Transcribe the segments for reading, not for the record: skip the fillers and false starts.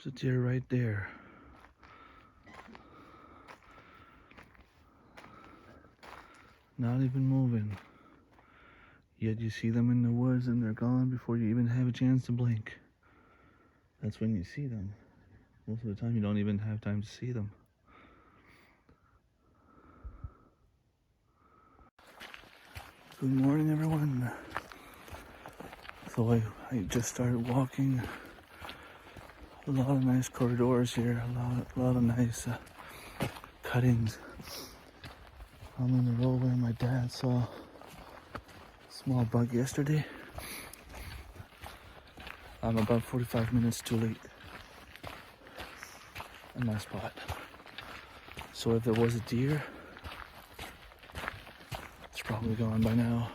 There's a deer right there. Not even moving. Yet you see them in the woods and they're gone before you even have a chance to blink. That's when you see them. Most of the time you don't even have time to see them. Good morning, everyone. So I just started walking. A lot of nice corridors here. A lot of nice cuttings. I'm in the road where my dad saw a small bug yesterday. I'm about 45 minutes too late in my spot. So if there was a deer, it's probably gone by now.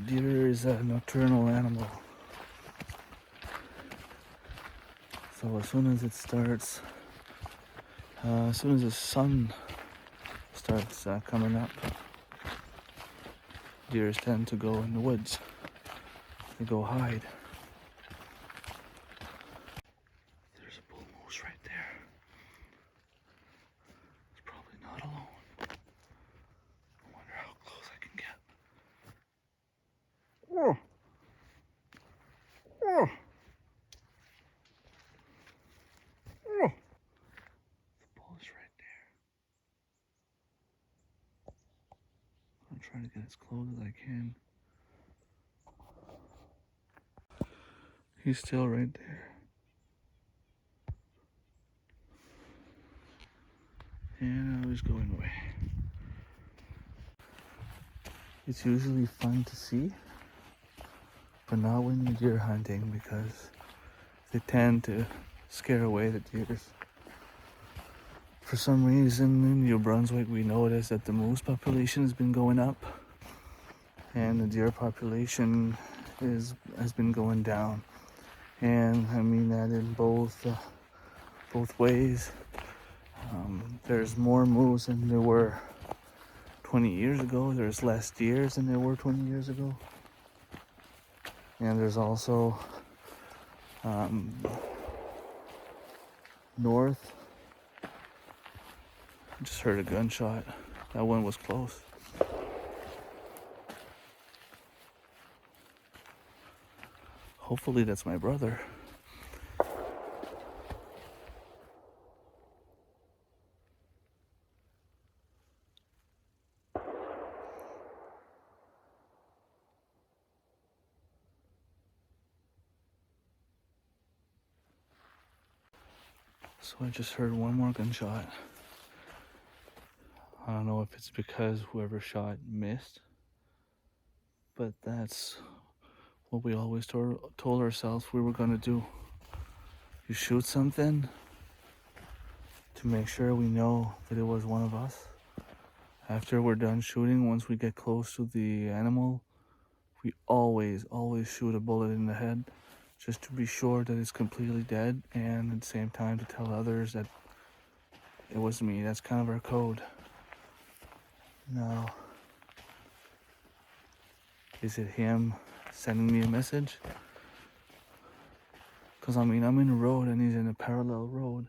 Deer is a nocturnal animal. So as soon as it starts, as soon as the sun starts coming up, deers tend to go in the woods. They go hide. There's a bull moose right there. It's probably not alone. I wonder how close I can get. Oh. Oh. Oh. The bull is right there. I'm trying to get as close as I can. He's still right there. And now he's going away. It's usually fun to see, but not when you're deer hunting because they tend to scare away the deers. For some reason in New Brunswick we noticed that the moose population has been going up and the deer population has been going down. And I mean that in both ways. There's more moose than there were 20 years ago. There's less deers than there were 20 years ago. And there's also north. I just heard a gunshot. That one was close. Hopefully that's my brother. So I just heard one more gunshot. I don't know if it's because whoever shot missed, but that's what we always told ourselves we were gonna do. You shoot something to make sure we know that it was one of us. After we're done shooting, once we get close to the animal, we always shoot a bullet in the head just to be sure that it's completely dead, and at the same time to tell others that it was me. That's kind of our code. Now, is it him sending me a message? Because I mean, I'm in a road and he's in a parallel road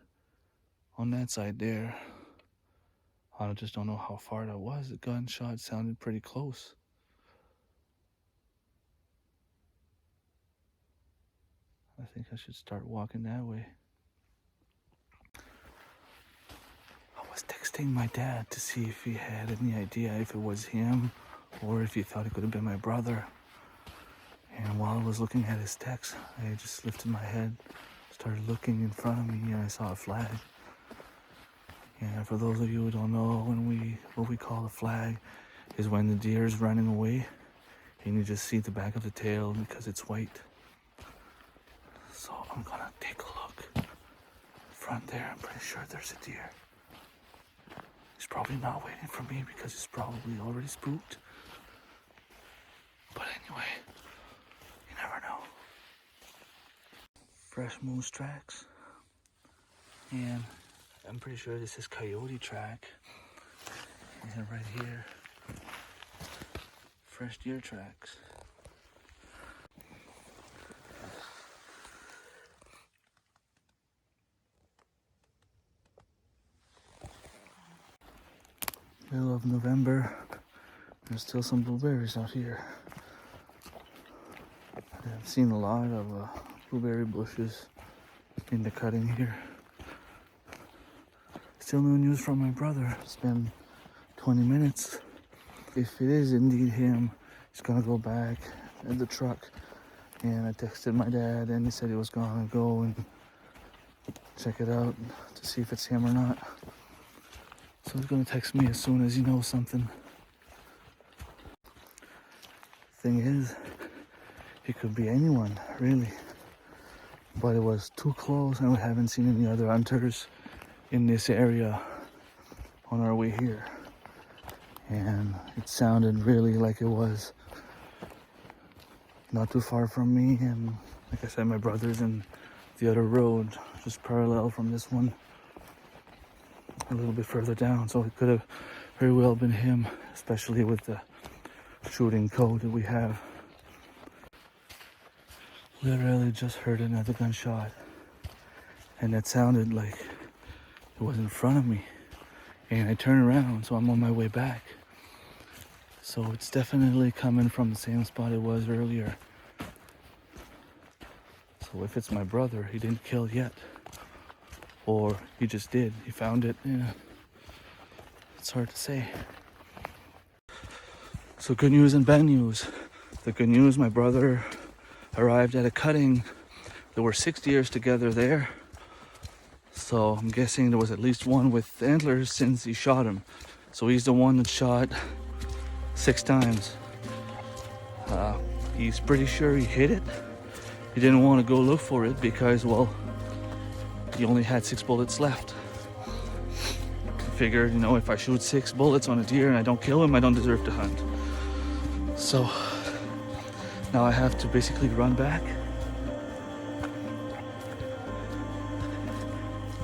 on that side there. I just don't know how far that was. The gunshot sounded pretty close. I think I should start walking that way. I was texting my dad to see if he had any idea if it was him or if he thought it could have been my brother. And while I was looking at his text, I just lifted my head, started looking in front of me, and I saw a flag. And for those of you who don't know, what we call a flag is when the deer is running away and you just see the back of the tail because it's white. So I'm gonna take a look. Front there, I'm pretty sure there's a deer. He's probably not waiting for me because he's probably already spooked. But anyway, you never know. Fresh moose tracks. And I'm pretty sure this is coyote track. And right here, fresh deer tracks. Middle of November. There's still some blueberries out here. I've seen a lot of blueberry bushes in the cutting here. Still no news from my brother. It's been 20 minutes. If it is indeed him, he's gonna go back in the truck. And I texted my dad and he said he was gonna go and check it out to see if it's him or not. So he's gonna text me as soon as he knows something. Thing is, it could be anyone, really. But it was too close and we haven't seen any other hunters in this area on our way here. And it sounded really like it was not too far from me. And like I said, my brother's in the other road, just parallel from this one, a little bit further down. So it could have very well been him, especially with the shooting code that we have. Literally just heard another gunshot, and that sounded like it was in front of me. And I turned around, so I'm on my way back. So it's definitely coming from the same spot it was earlier. So if it's my brother, he didn't kill yet, or he just did. He found it. Yeah, it's hard to say. So good news and bad news. The good news, my brother arrived at a cutting. There were 6 deers together there. So I'm guessing there was at least one with antlers since he shot him. So he's the one that shot 6 times. He's pretty sure he hit it. He didn't want to go look for it because, well, he only had 6 bullets left. Figured, if I shoot 6 bullets on a deer and I don't kill him, I don't deserve to hunt. So now I have to basically run back,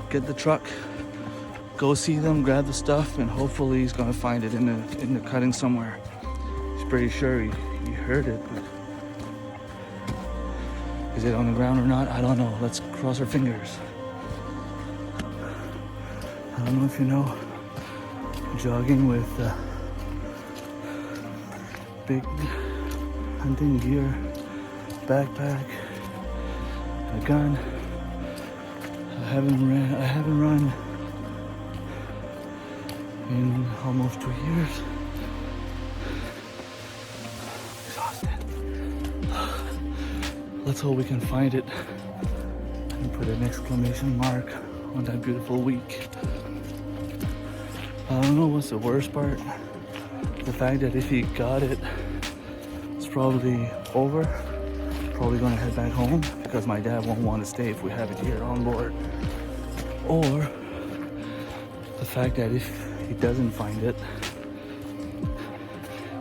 get the truck, go see them, grab the stuff, and hopefully he's gonna find it in the cutting somewhere. He's pretty sure he heard it, but is it on the ground or not? I don't know. Let's cross our fingers. I don't know if you know, jogging with big hunting gear, backpack, a gun. I haven't run in almost 2 years. Exhausted. Let's hope we can find it and put an exclamation mark on that beautiful week. I don't know what's the worst part. The fact that if he got it, it's probably over. Probably gonna head back home because my dad won't want to stay if we have it here on board. Or the fact that if he doesn't find it,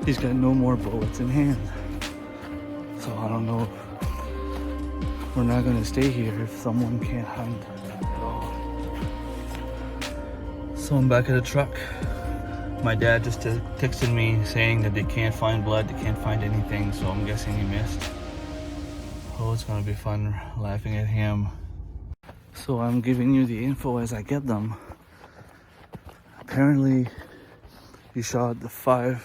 he's got no more bullets in hand. So I don't know. We're not gonna stay here if someone can't hunt at all. So I'm back at the truck. My dad just texted me saying that they can't find blood, they can't find anything, so I'm guessing he missed. Oh, it's gonna be fun laughing at him. So I'm giving you the info as I get them. Apparently, he shot the 4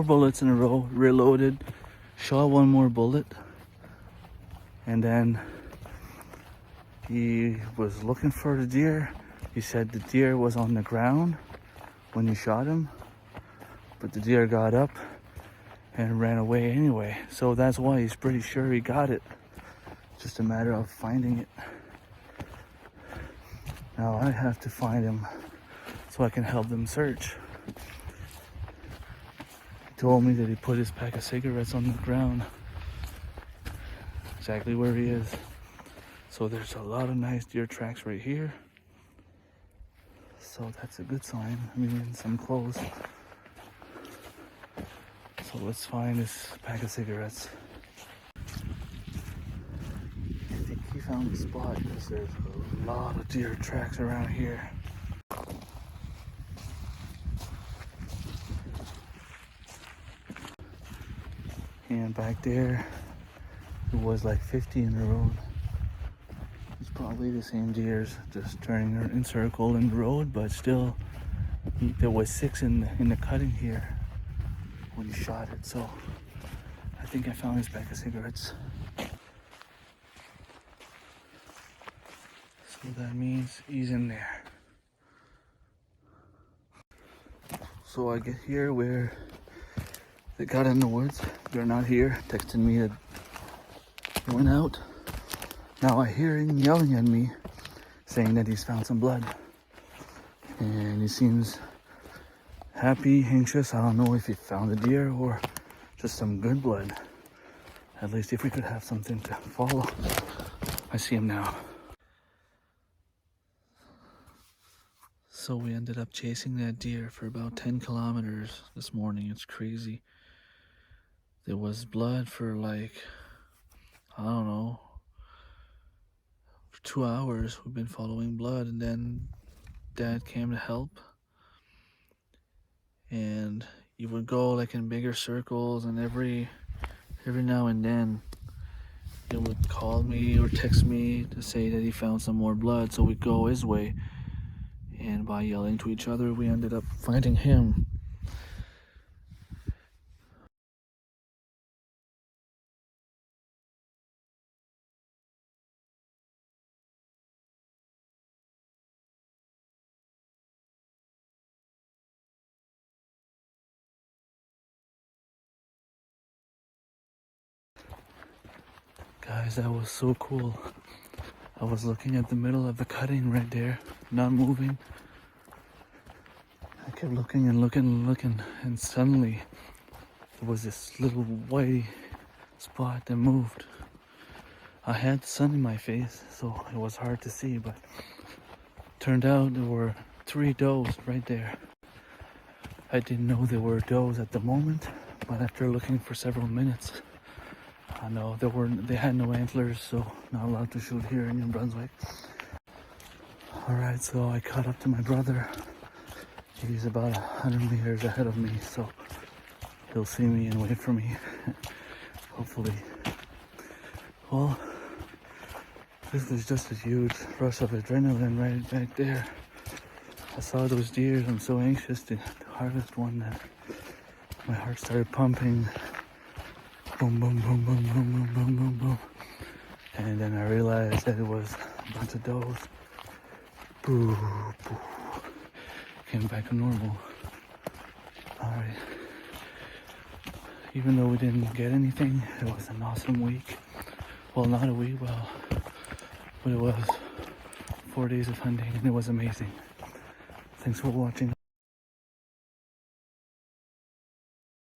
bullets in a row, reloaded, shot 1 more bullet, and then he was looking for the deer. He said the deer was on the ground when he shot him, but the deer got up and ran away anyway. So that's why he's pretty sure he got it. Just a matter of finding it. Now I have to find him so I can help them search. He told me that he put his pack of cigarettes on the ground, exactly where he is. So there's a lot of nice deer tracks right here. So that's a good sign. I mean, I'm close. So let's find this pack of cigarettes. I think he found the spot because there's a lot of deer tracks around here. And back there, it was like 50 in the road. It's probably the same deers, just turning in circle in the road, but still There was 6 in the cutting here when he shot it, so I think I found his pack of cigarettes. So that means he's in there. So I get here where they got in the woods. They're not here. Texting me that they went out. Now I hear him yelling at me, saying that he's found some blood. And he seems happy, anxious. I don't know if he found a deer or just some good blood. At least if we could have something to follow. I see him now. So we ended up chasing that deer for about 10 kilometers this morning. It's crazy. There was blood for like, I don't know, for 2 hours we've been following blood, and then Dad came to help. And you would go like in bigger circles, and every now and then he would call me or text me to say that he found some more blood, so we'd go his way. And by yelling to each other, we ended up finding him. Guys, that was so cool. I was looking at the middle of the cutting right there, not moving. I kept looking and looking and looking, and suddenly there was this little white spot that moved. I had the sun in my face, so it was hard to see, but turned out there were 3 does right there. I didn't know there were does at the moment, but after looking for several minutes, I know they had no antlers, so not allowed to shoot here in New Brunswick. Alright, so I caught up to my brother. He's about 100 meters ahead of me, so he'll see me and wait for me. Hopefully. Well, this was just a huge rush of adrenaline right back there. I saw those deer. I'm so anxious to harvest one that my heart started pumping. Boom, boom, boom, boom, boom, boom, boom, boom, boom. And then I realized that it was a bunch of does. Boo, boo. Came back to normal. Alright. Even though we didn't get anything, it was an awesome week. Well, not a week, well, but it was 4 days of hunting, and it was amazing. Thanks for watching.